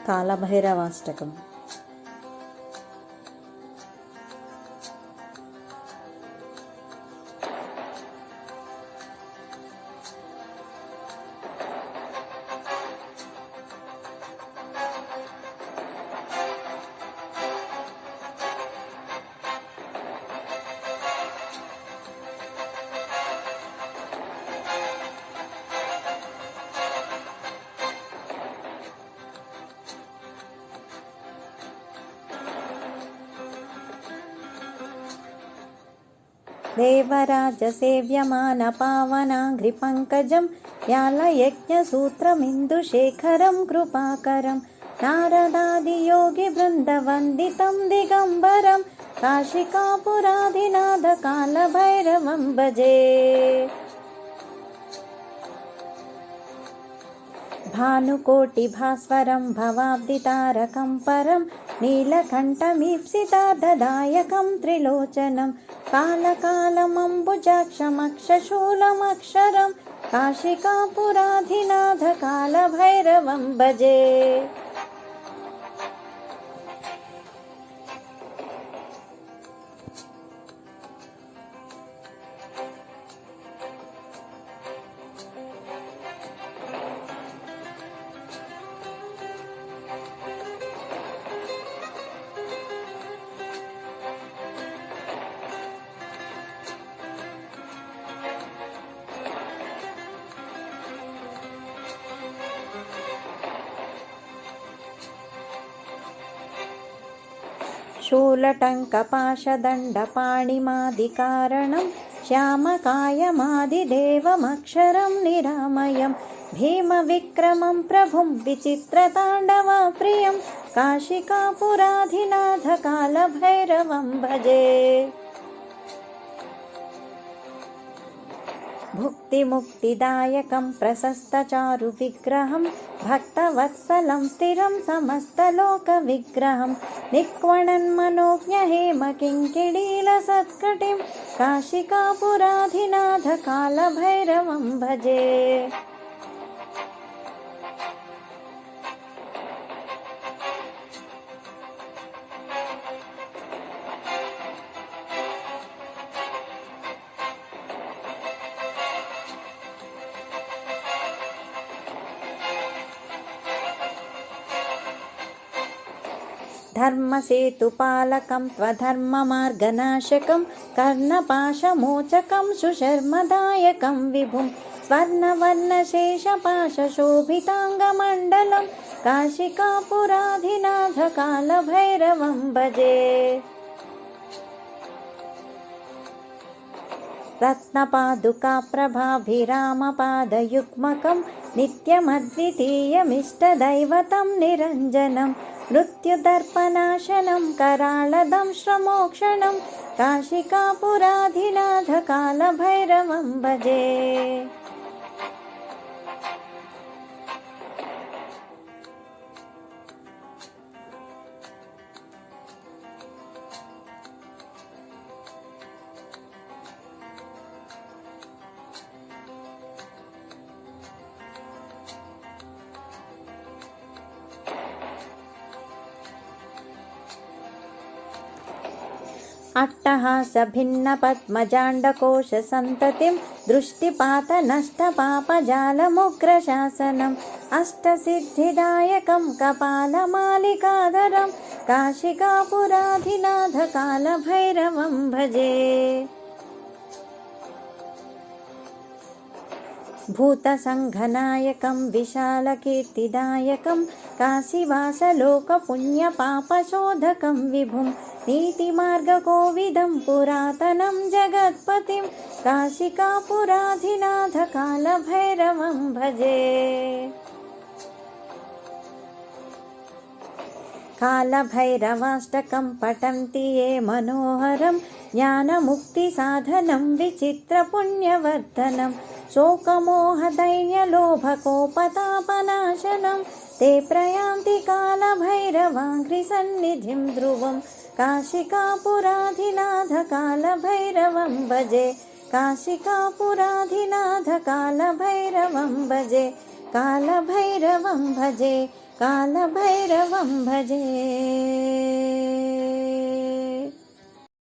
कालभैरवाष्टकम्। देवराजसेव्यमानपावनाङ्घ्रिपङ्कजं व्यालयज्ञसूत्रमिन्दुशेखरं कृपाकरं नारदादियोगिवृन्दवन्दितं दिगम्बरं काशिकापुराधिनाथकालभैरवं भजे। भानुकोटिभास्वरं भवाब्दितारकं परं नीलकण्ठमीप्सितार्धदायकं त्रिलोचनं कालकालमम्बुजाक्षमक्षशूलमक्षरं काशिकापुराधिनाथकालभैरवं भजे। शूलटङ्कपाशदण्डपाणिमादिकारणं श्यामकायमादिदेवमक्षरं निरामयं भीमविक्रमं प्रभुं विचित्रताण्डवप्रियं काशिकापुराधिनाथकालभैरवं भजे। भुक्तिमुक्तिदायकं प्रशस्तचारुविग्रहं भक्तवत्सलं स्थिरं समस्तलोकविग्रहं निक्वणन्मनोज्ञहेमकिङ्किणीलसत्कटिं काशिकापुराधिनाथकालभैरवं भजे। धर्मसेतुपालकं त्वधर्ममार्गनाशकं कर्णपाशमोचकं सुशर्मदायकं विभुं स्वर्णवर्णशेषपाशशोभिताङ्गमण्डलं काशिकापुराधिनाथकालभैरवं भजे। रत्नपादुकाप्रभाभिरामपादयुग्मकं नित्यमद्वितीयमिष्टदैवतं निरञ्जनं मृत्युदर्पनाशनं कराळदंश्रमोक्षणं काशिकापुराधिनाथकालभैरवं भजे। अट्टहासभिन्नपद्मजाण्डकोशसन्ततिं दृष्टिपातनष्टपापजालमुग्रशासनम् अष्टसिद्धिदायकं कपालमालिकाधरं काशिकापुराधिनाथकालभैरवं भजे। भूतसङ्घनायकं विशालकीर्तिदायकं काशीवासलोकपुण्यपापशोधकं विभुं नीतिमार्गकोविदं पुरातनं जगत्पतिं काशिकापुराधिनाथकालभैरवं भजे। कालभैरवाष्टकं पठन्ति ये मनोहरं ज्ञानमुक्तिसाधनं विचित्रपुण्यवर्धनं शोकमोहदैन्यलोभकोपतापनाशनं ते प्रयान्ति कालभैरवाङ्घ्रिसन्निधिं ध्रुवं काशिकापुराधिनाथकालभैरवं भजे। काशिकापुराधिनाथकालभैरवं भजे। कालभैरवं भजे कालभैरवं भजे।